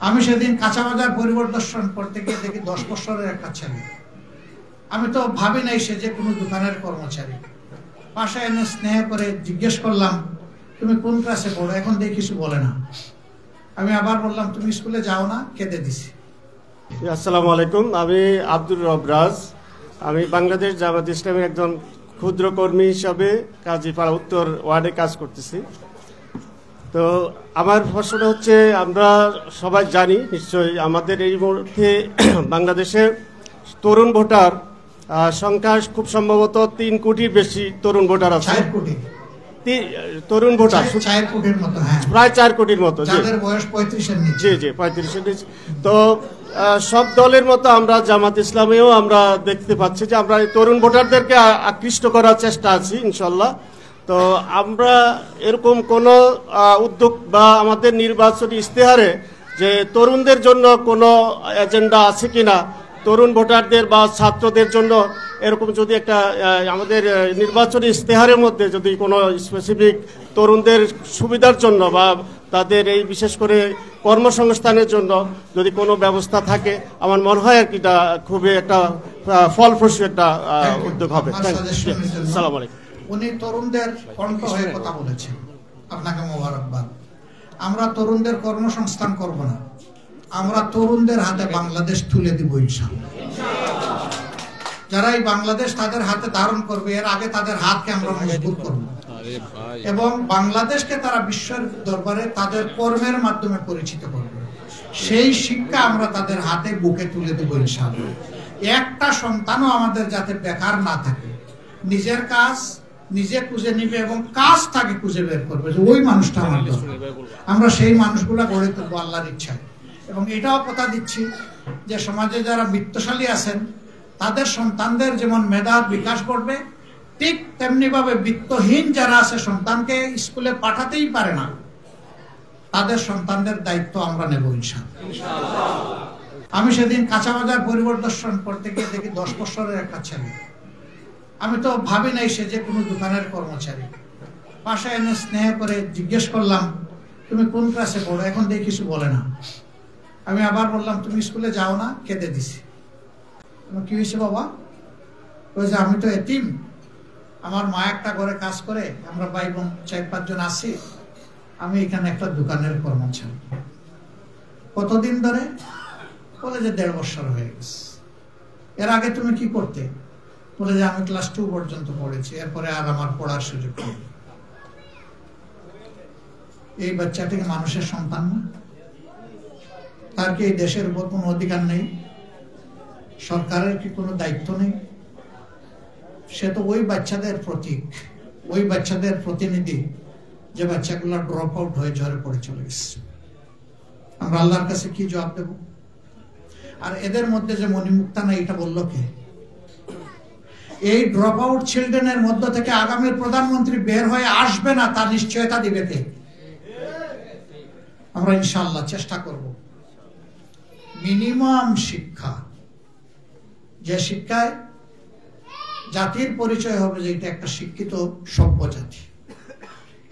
আমি সেদিন কাঁচা বাজার পরিদর্শন করতে গিয়ে দেখি 10 বছরের একটা ছেলে। আমি তো ভাবি নাই সে যে কোনো দোকানের কর্মচারী। পাশে এনে স্নেহ করে জিজ্ঞেস করলাম, তুমি কোন ক্লাসে পড়ো? এখন দেখি কিছু বলে না। আমি আবার বললাম, তুমি স্কুলে যাও না? কেঁদে দিছি। আসসালামু আলাইকুম, আমি আব্দুর রব রাজ। আমি বাংলাদেশ জামাত ইসলামের একজন ক্ষুদ্র কর্মী হিসাবে কাজীপাড়া উত্তর ওয়ার্ডে কাজ করতেছি। তো আমার প্রশ্নটা হচ্ছে, আমরা সবাই জানি নিশ্চয়ই আমাদের এই মুহূর্তে বাংলাদেশে তরুণ ভোটার সংখ্যা খুব সম্ভবত 3 কোটির বেশি তরুণ ভোটার আছে। 4 কোটি তরুণ ভোটার, 4 কোটির মতো, হ্যাঁ, প্রায় 4 কোটির মতো, যাদের বয়স 35 এর নিচে। জি 35 এর নিচে। তো সব দলের মতো আমরা জামাত ইসলামেও আমরা দেখতে পাচ্ছি যে আমরা এই তরুণ ভোটারদেরকে আকৃষ্ট করার চেষ্টা আছি ইনশাল্লাহ। তো আমরা এরকম কোন উদ্যোগ বা আমাদের নির্বাচনী ইশতেহারে যে তরুণদের জন্য কোনো এজেন্ডা আছে কিনা, তরুণ ভোটারদের বা ছাত্রদের জন্য এরকম যদি একটা আমাদের নির্বাচনী ইশতেহারের মধ্যে যদি কোনো স্পেসিফিক তরুণদের সুবিধার জন্য বা তাদের এই বিশেষ করে কর্মসংস্থানের জন্য যদি কোনো ব্যবস্থা থাকে, আমার মনে হয় আর কি এটা খুবই একটা ফলপ্রসূ একটা উদ্যোগ হবে। আসসালামু আলাইকুম। উনি তরুণদের কণ্ঠ হয়ে কথা বলেছেন, আপনাকে মোবারকবাদ। আমরা তরুণদের কর্মসংস্থান করব না, আমরা তরুণদের হাতে বাংলাদেশ তুলে দিব ইনশাআল্লাহ। যারা এই বাংলাদেশ তাদের হাতে ধারণ করবে, এর আগে তাদের হাতকে আমরা মজবুত করব এবং বাংলাদেশকে তারা বিশ্বের দরবারে তাদের কর্মের মাধ্যমে পরিচিত করবে। সেই শিক্ষা আমরা তাদের হাতে বুকে তুলে দেব ইনশাআল্লাহ। একটা সন্তানও আমাদের যাতে বেকার না থাকে, নিজের কাজ নিজে খুঁজে নিবে এবং কাজ তাকে খুঁজে বের করবে যে ওই মানুষটা আমার দরকার। আমরা সেই মানুষগুলা গড়ে তুলবো আল্লাহর ইচ্ছায়। এবং এটাও কথা দিচ্ছি যে সমাজে যারা বিত্তশালী আছেন তাদের সন্তানদের যেমন মেধা বিকাশ করবে, ঠিক তেমনি ভাবে বিত্তহীন যারা আছে, সন্তানকে স্কুলে পাঠাতেই পারে না, তাদের সন্তানদের দায়িত্ব আমরা নেব ইনশাআল্লাহ। আমি সেদিন কাঁচা বাজার পরিদর্শন করতে গিয়ে দেখি 10 বছরের একটা ছেলে। আমি তো ভাবি নাই সে যে কোনো দোকানের কর্মচারী। পাশে এনে স্নেহ করে জিজ্ঞেস করলাম, তুমি কোন ক্লাসে পড়ো? এখন দেখি কিছু বলে না। আমি আবার বললাম, তুমি স্কুলে যাও না? কেঁদে দিছি। কি হয়েছে বাবা? বলছে, আমি তো এতিম, আমার মা একটা ঘরে কাজ করে, আমরা ভাই বোন 4-5 জন আছি, আমি এখানে একটা দোকানের কর্মচারী। কতদিন ধরে? বলে যে 1.5 বছর হয়ে গেছে। এর আগে তুমি কি করতে? বলে যে আমি ক্লাস 2 পর্যন্ত পড়েছি, এরপরে আর আমার পড়ার সুযোগ নেই। এই বাচ্চাটিকে মানুষের সন্তান না? তার কি এই দেশের উপর কোনো অধিকার নেই? সরকারের কি কোনো দায়িত্ব নেই? সে তো ওই বাচ্চাদের প্রতীক, ওই বাচ্চাদের প্রতিনিধি যে বাচ্চাগুলো ড্রপ আউট হয়ে ঝরে পড়ে চলে গেছে। আমরা আল্লাহর কাছে কি জবাব দেব? আর এদের মধ্যে যে মণিমুক্তা নাই, এটা বললো কে? এই ড্রপ আউট চিলড্রেনের মধ্য থেকে আগামীর প্রধানমন্ত্রী বের হয়ে আসবে না, তার নিশ্চয়তা দিবে কে? আমরা ইনশাআল্লাহ চেষ্টা করব মিনিমাম শিক্ষা, যে শিক্ষায় জাতির পরিচয় হবে যে এটা একটা শিক্ষিত সভ্য জাতি,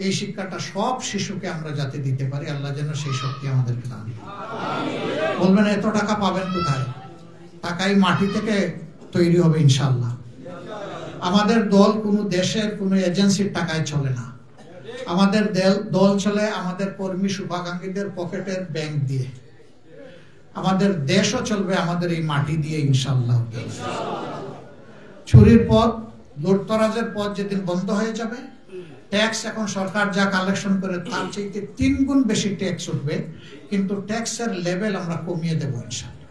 এই শিক্ষাটা সব শিশুকে আমরা যাতে দিতে পারি, আল্লাহ যেন সেই শক্তি আমাদেরকে দান করেন। বলবেন এত টাকা পাবেন কোথায়? টাকাই মাটি থেকে তৈরি হবে ইনশাআল্লাহ। আমাদের দল কোনো দেশের কোনো এজেন্সির টাকায় চলে না, আমাদের দল চলে আমাদের কর্মী শুভাকাঙ্ক্ষীদের পকেটের ব্যাংক দিয়ে। আমাদের দেশও চলবে আমাদের এই মাটি দিয়ে ইনশাআল্লাহ। চুরির পথ, লুটতরাজের পথ যেদিন বন্ধ হয়ে যাবে, ট্যাক্স এখন সরকার যা কালেকশন করে তার চাইতে 3 গুণ বেশি ট্যাক্স উঠবে, কিন্তু ট্যাক্সের লেভেল আমরা কমিয়ে দেব ইনশাআল্লাহ।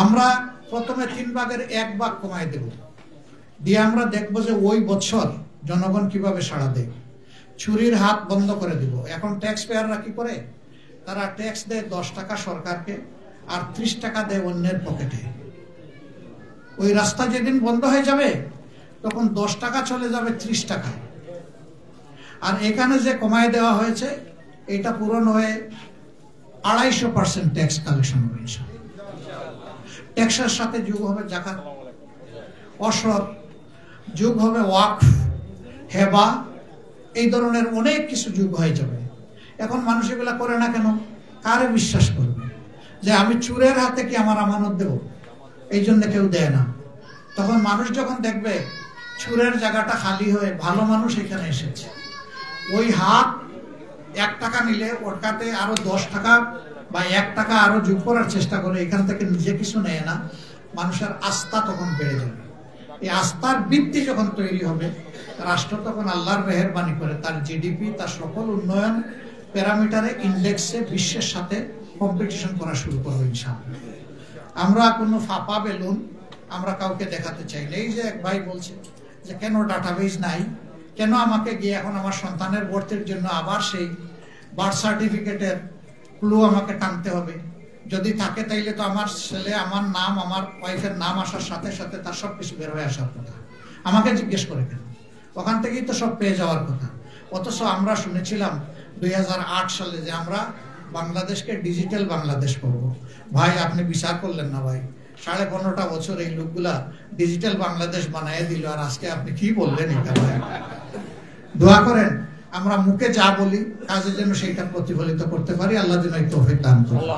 আমরা প্রথমে 3 ভাগের 1 ভাগ কমায় দেব, দিয়ে আমরা দেখবো যে ওই বছর জনগণ কিভাবে সাড়া দেয়। চুরির হাত বন্ধ করে দিব। এখন ট্যাক্স পেয়াররা কি করে? তারা ট্যাক্স দেয় 10 টাকা সরকারকে, আর 30 টাকা দেয় অন্যের পকেটে। ওই রাস্তা যেদিন বন্ধ হয়ে যাবে তখন 10 টাকা চলে যাবে 30 টাকায়। আর এখানে যে কমায় দেওয়া হয়েছে এটা পূরণ হয়ে 250% ট্যাক্স কালেকশন হবে ইনশাআল্লাহ। ট্যাক্সের সাথে যোগ হবে যাকাত, অসর, যোগ হবে ওয়াকফ, হেবা, এই ধরনের অনেক কিছু যোগ হয়ে যাবে। এখন মানুষ এগুলা করে না কেন? কারে বিশ্বাস করবে যে আমি চোরের হাতে কি আমার আমানত দেব? এই জন্য কেউ দেয় না। তখন মানুষ যখন দেখবে চোরের জায়গাটা খালি হয়ে ভালো মানুষ এখানে এসেছে, ওই হাত 1 টাকা নিলে ওর কাছে আরো 10 টাকা বা 1 টাকা আরো যোগ করার চেষ্টা করে, এখান থেকে নিজে কিছু নেয় না, মানুষের আস্থা তখন বেড়ে যাবে। এই আস্থার ভিত্তি যখন তৈরি হবে, রাষ্ট্র তখন আল্লাহর মেহেরবানি করে তার জিডিপি, তার সকল উন্নয়ন প্যারামিটারে, ইন্ডেক্সে বিশ্বের সাথে কম্পিটিশন করা শুরু করবে ইনশাআল্লাহ। আমরা কোনো ফাঁপা বেলুন আমরা কাউকে দেখাতে চাই না। এই যে এক ভাই বলছে যে কেন ডাটাবেজ নাই, কেন আমাকে গিয়ে এখন আমার সন্তানের ভর্তির জন্য আবার সেই বার্থ সার্টিফিকেটের ক্লু আমাকে টানতে হবে? যদি থাকে তাইলে তো আমার ছেলে, আমার নাম, আমার ওয়াইফের নাম আসার সাথে সাথে তার সব কিছু বের হয়ে আসার কথা। আমাকে জিজ্ঞেস করে কেন? ওখান থেকেই তো সব পেয়ে যাওয়ার কথা। অথচ আমরা শুনেছিলাম 2008 সালে যে আমরা বাংলাদেশকে ডিজিটাল বাংলাদেশ করব। ভাই আপনি বিচার করলেন না ভাই, 15.5 বছর এই লোকগুলা ডিজিটাল বাংলাদেশ বানায় দিল, আর আজকে আপনি কি বললেন এটা? ভাই দোয়া করেন আমরা মুখে যা বলি কাজে যেন সেইটা প্রতিফলিত করতে পারি। আল্লাহ যেন এই তৌফিক দান করেন।